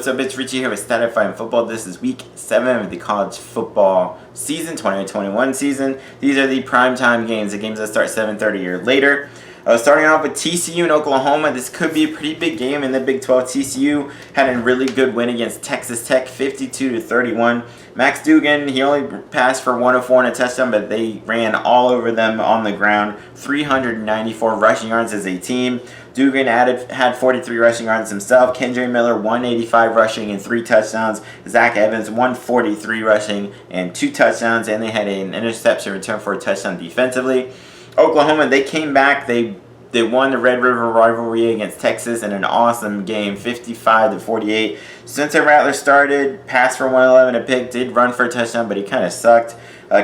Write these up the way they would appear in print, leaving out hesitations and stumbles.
what's up? It's Richie here with Statifying Football. This is week 7 of the college football season, 2021 season. These are the primetime games, the games that start 7:30 or later. Starting off with TCU and Oklahoma. This could be a pretty big game in the Big 12. TCU had a really good win against Texas Tech, 52-31. Max Duggan, he only passed for 104 and a touchdown, but they ran all over them on the ground. 394 rushing yards as a team. Duggan had 43 rushing yards himself. Kendre Miller, 185 rushing and 3 touchdowns. Zach Evans, 143 rushing and 2 touchdowns. And they had an interception return for a touchdown defensively. Oklahoma, they came back. They won the Red River rivalry against Texas in an awesome game, 55-48. Spencer Rattler started, passed for 111, a pick, did run for a touchdown, but he kind of sucked.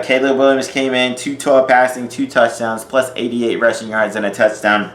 Caleb Williams came in, 212 passing, 2 touchdowns, plus 88 rushing yards and a touchdown.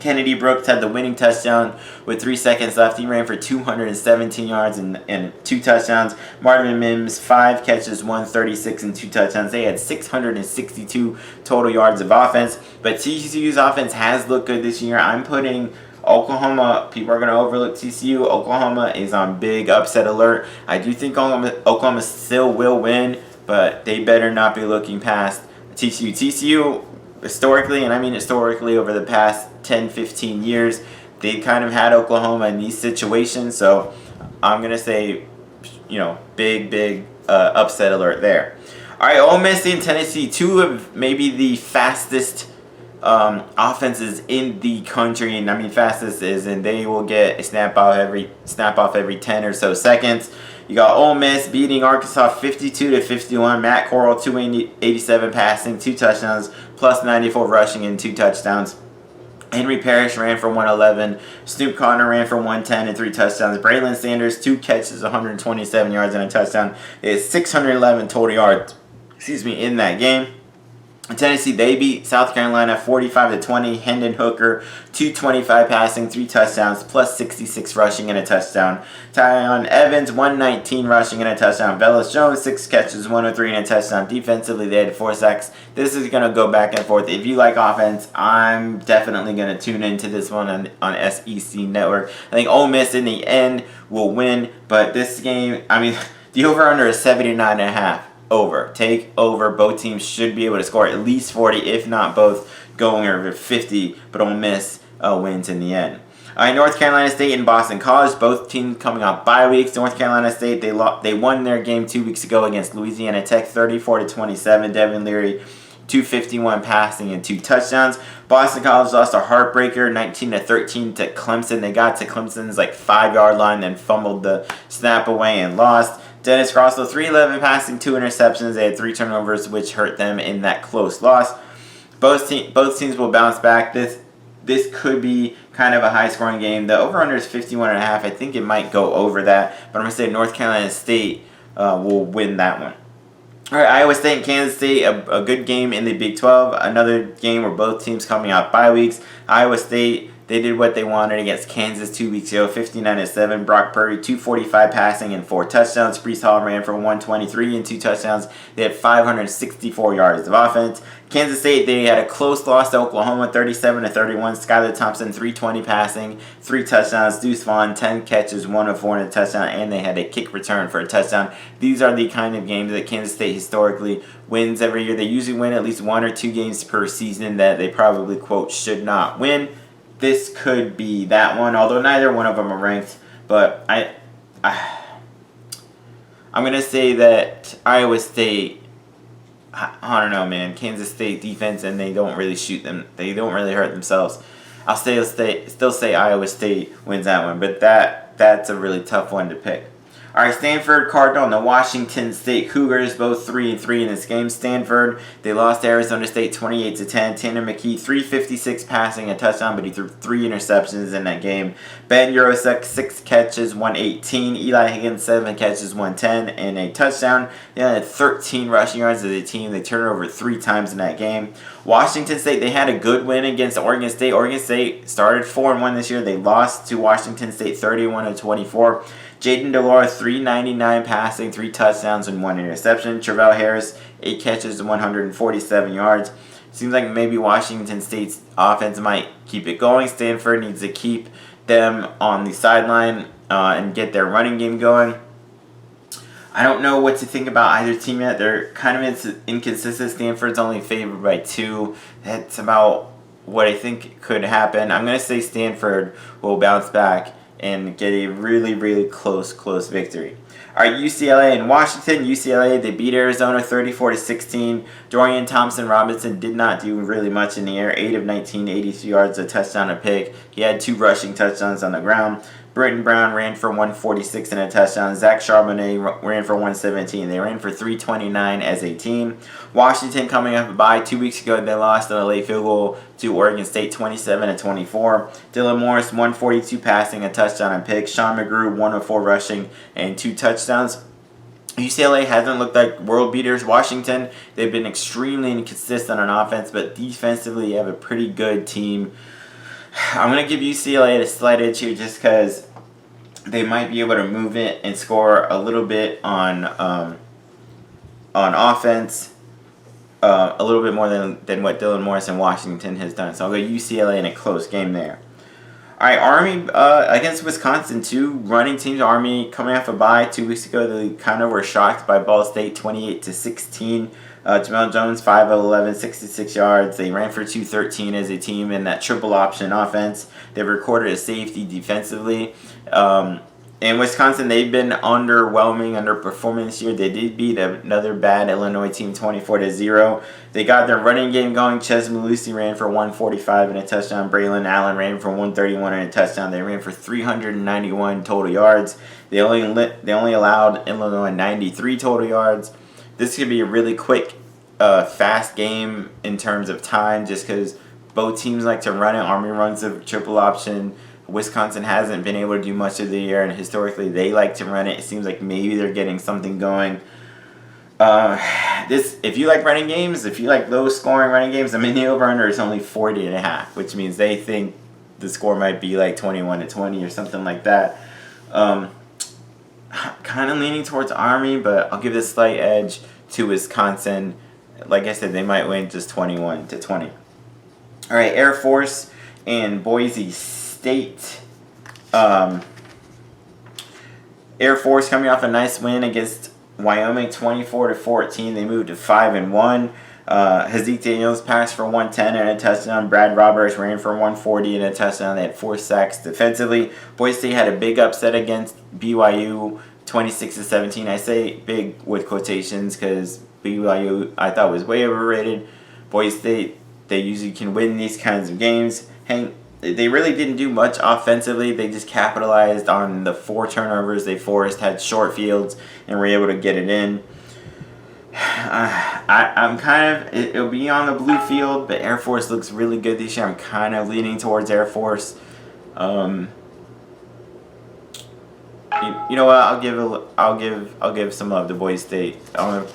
Kennedy Brooks had the winning touchdown with 3 seconds left. He ran for 217 yards and 2 touchdowns. Marvin Mims, 5 catches, 136 and 2 touchdowns. They had 662 total yards of offense. But TCU's offense has looked good this year. I'm putting Oklahoma, people are going to overlook TCU. Oklahoma is on big upset alert. I do think Oklahoma still will win, but they better not be looking past TCU. TCU, historically, and I mean historically over the past 10-15 years, they've kind of had Oklahoma in these situations. So I'm going to say, big upset alert there. All right, Ole Miss and Tennessee, 2 of maybe the fastest offenses in the country. And I mean fastest is, and they will get a snap off every 10 or so seconds. You got Ole Miss beating Arkansas 52-51. Matt Corral, 287 passing, 2 touchdowns, plus 94 rushing and 2 touchdowns. Henry Parrish ran for 111. Snoop Conner ran for 110 and 3 touchdowns. Braylon Sanders, 2 catches, 127 yards and a touchdown. It's 611 total yards, in that game. Tennessee, they beat South Carolina 45-20. Hendon Hooker, 225 passing, 3 touchdowns, plus 66 rushing and a touchdown. Tyon Evans, 119 rushing and a touchdown. Velus Jones, 6 catches, 103 and a touchdown. Defensively, they had 4 sacks. This is going to go back and forth. If you like offense, I'm definitely going to tune into this one on SEC Network. I think Ole Miss in the end will win, but this game, the over-under is 79.5. Take over. Both teams should be able to score at least 40, if not both going over 50, but Ole Miss wins in the end. All right, North Carolina State and Boston College, both teams coming off bye weeks. North Carolina State, they won their game 2 weeks ago against Louisiana Tech, 34-27. Devin Leary, 251 passing and 2 touchdowns. Boston College lost a heartbreaker, 19-13 to Clemson. They got to Clemson's 5-yard line, then fumbled the snap away and lost. Dennis Croslow, 311 passing, 2 interceptions. They had 3 turnovers, which hurt them in that close loss. Both teams will bounce back. This could be kind of a high-scoring game. The over-under is 51.5. I think it might go over that, but I'm going to say North Carolina State will win that one. All right, Iowa State and Kansas State, a good game in the Big 12. Another game where both teams coming out bye weeks. Iowa State, they did what they wanted against Kansas 2 weeks ago, 59-7. Brock Purdy, 245 passing and 4 touchdowns. Breece Hall ran for 123 and 2 touchdowns. They had 564 yards of offense. Kansas State, they had a close loss to Oklahoma, 37-31. Skylar Thompson, 320 passing, 3 touchdowns. Deuce Vaughn, 10 catches, 104 and a touchdown, and they had a kick return for a touchdown. These are the kind of games that Kansas State historically wins every year. They usually win at least 1 or 2 games per season that they probably, quote, should not win. This could be that one, although neither one of them are ranked. But I'm going to say that Iowa State, I don't know, man. Kansas State defense, and they don't really shoot them. They don't really hurt themselves. I'll still say Iowa State wins that one, but that's a really tough one to pick. All right, Stanford Cardinal and the Washington State Cougars, both 3-3 in this game. Stanford, they lost to Arizona State 28-10. Tanner McKee, 356 passing, a touchdown, but he threw 3 interceptions in that game. Ben Urosek, 6 catches, 118. Eli Higgins, 7 catches, 110, and a touchdown. They had 13 rushing yards as a team. They turned it over 3 times in that game. Washington State, they had a good win against Oregon State. Oregon State started 4-1 this year. They lost to Washington State 31-24. Jaden Delora, 399 passing, 3 touchdowns, and 1 interception. Travell Harris, 8 catches, 147 yards. Seems like maybe Washington State's offense might keep it going. Stanford needs to keep them on the sideline. and get their running game going. I don't know what to think about either team yet. They're kind of inconsistent. Stanford's only favored by 2. That's about what I think could happen. I'm going to say Stanford will bounce back and get a really, really close victory. All right, UCLA and Washington. UCLA, they beat Arizona 34-16. Dorian Thompson-Robinson did not do really much in the air. 8 of 19, 82 yards, a touchdown, a pick. He had 2 rushing touchdowns on the ground. Britton Brown ran for 146 and a touchdown. Zach Charbonnet ran for 117. They ran for 329 as a team. Washington coming up a bye 2 weeks ago. They lost on a late field goal to Oregon State 27-24. Dylan Morris 142 passing, a touchdown and pick. Sean McGrew 104 rushing and 2 touchdowns. UCLA hasn't looked like world beaters. Washington, they've been extremely inconsistent on offense, but defensively you have a pretty good team. I'm going to give UCLA a slight edge here just because they might be able to move it and score a little bit on offense, a little bit more than what Dylan Morris and Washington has done. So I'll go UCLA in a close game there. All right, Army against Wisconsin, 2 running teams. Army coming off a bye 2 weeks ago. They kind of were shocked by Ball State 28-16. Jamel Jones, 5 of 11, 66 yards. They ran for 213 as a team in that triple option offense. They recorded a safety defensively. In Wisconsin, they've been underperforming this year. They did beat another bad Illinois team 24-0. They got their running game going. Ches Malusi ran for 145 and a touchdown. Braylon Allen ran for 131 and a touchdown. They ran for 391 total yards. They only allowed Illinois 93 total yards. This could be a really quick, fast game in terms of time just because both teams like to run it. Army runs a triple option. Wisconsin hasn't been able to do much of the year, and historically they like to run it. It seems like maybe they're getting something going. If you like running games, if you like low-scoring running games, I mean, the over-under is only 40.5, which means they think the score might be like 21-20 or something like that. Kind of leaning towards Army, but I'll give this slight edge to Wisconsin. Like I said, they might win just 21-20. All right, Air Force and Boise State. Air Force coming off a nice win against Wyoming, 24-14. They moved to 5-1. Hazik Daniels passed for 110 and a touchdown. Brad Roberts ran for 140 and a touchdown. They had 4 sacks defensively. Boise State had a big upset against BYU, 26-17. I say big with quotations because BYU I thought was way overrated. Boise State, they usually can win these kinds of games. They really didn't do much offensively. They just capitalized on the 4 turnovers they forced, had short fields, and were able to get it in. I'm kind of, it'll be on the blue field, but Air Force looks really good this year. I'm kind of leaning towards Air Force. You know what? I'll give some love to Boise State on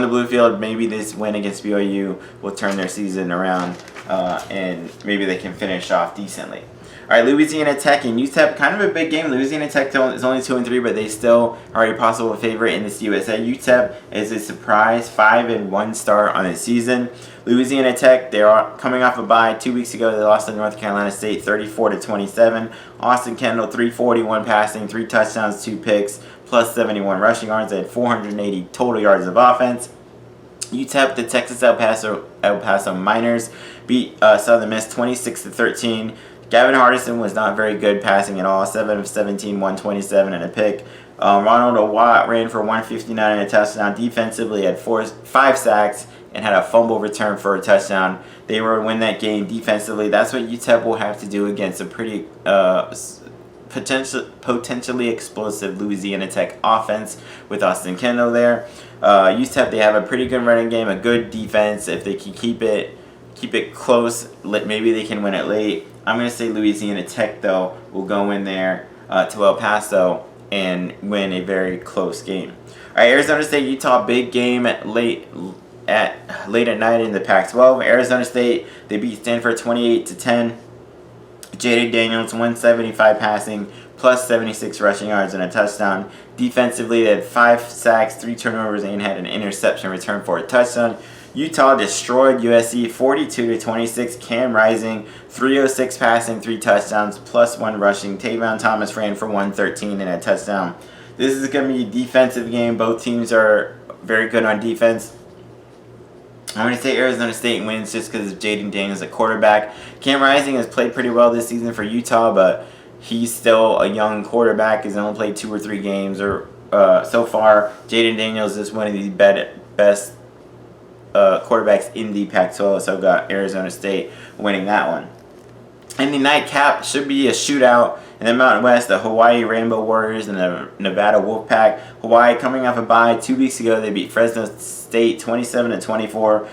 the blue field. Maybe this win against BYU will turn their season around, and maybe they can finish off decently. All right, Louisiana Tech and UTEP, kind of a big game. Louisiana Tech is only 2-3, but they still are a possible favorite in this USA. UTEP is a surprise 5-1 start on the season. Louisiana Tech, they are coming off a bye 2 weeks ago. They lost to North Carolina State 34-27. Austin Kendall 341 passing, 3 touchdowns, 2 picks, plus 71 rushing yards. They had 480 total yards of offense. UTEP, the Texas El Paso Miners, beat Southern Miss 26-13. Gavin Hardison was not very good passing at all. 7 of 17, 127 and a pick. Ronald Watt ran for 159 and a touchdown. Defensively, had 5 sacks and had a fumble return for a touchdown. They were to win that game defensively. That's what UTEP will have to do against a pretty potentially explosive Louisiana Tech offense with Austin Kendall there. UTEP, they have a pretty good running game, a good defense. If they can keep it close, maybe they can win it late. I'm going to say Louisiana Tech, though, will go in there to El Paso and win a very close game. All right, Arizona State, Utah, big game late at night in the Pac-12. Arizona State, they beat Stanford 28-10. Jaden Daniels, 175 passing, plus 76 rushing yards and a touchdown. Defensively, they had 5 sacks, 3 turnovers, and had an interception return for a touchdown. Utah destroyed USC 42-26. Cam Rising, 306 passing, 3 touchdowns, plus 1 rushing. Tavion Thomas ran for 113 and a touchdown. This is going to be a defensive game. Both teams are very good on defense. I'm going to say Arizona State wins just because of Jaden Daniels at quarterback. Cam Rising has played pretty well this season for Utah, but he's still a young quarterback. He's only played 2 or 3 games so far. Jaden Daniels is one of the best quarterbacks in the Pac-12, so I've got Arizona State winning that one. In the nightcap, should be a shootout in the Mountain West. The Hawaii Rainbow Warriors and the Nevada Wolfpack. Hawaii coming off a bye 2 weeks ago. They beat Fresno State 27-24.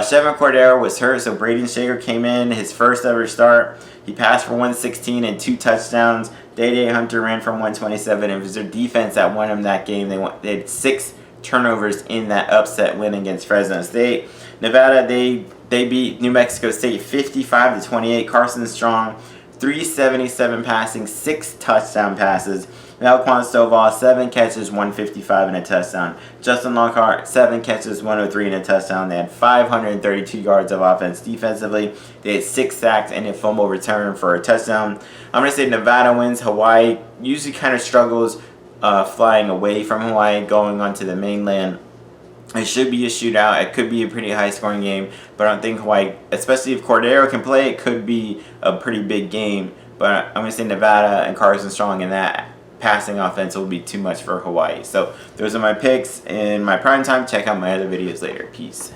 Chevron Cordero was hurt, so Braden Shaker came in his first ever start. He passed for 116 and 2 touchdowns. Day Hunter ran for 127. It was their defense that won them that game. They had 6 turnovers in that upset win against Fresno State. Nevada, they beat New Mexico State 55-28. Carson Strong, 377 passing, 6 touchdown passes. Malquan Stovall, 7 catches, 155 and a touchdown. Justin Lockhart, 7 catches, 103 and a touchdown. They had 532 yards of offense defensively. They had 6 sacks and a fumble return for a touchdown. I'm going to say Nevada wins. Hawaii usually kind of struggles flying away from Hawaii, going onto the mainland. It should be a shootout. It could be a pretty high-scoring game, but I don't think Hawaii, especially if Cordero can play, it could be a pretty big game. But I'm going to say Nevada and Carson Strong in that passing offense will be too much for Hawaii. So those are my picks in my prime time. Check out my other videos later. Peace.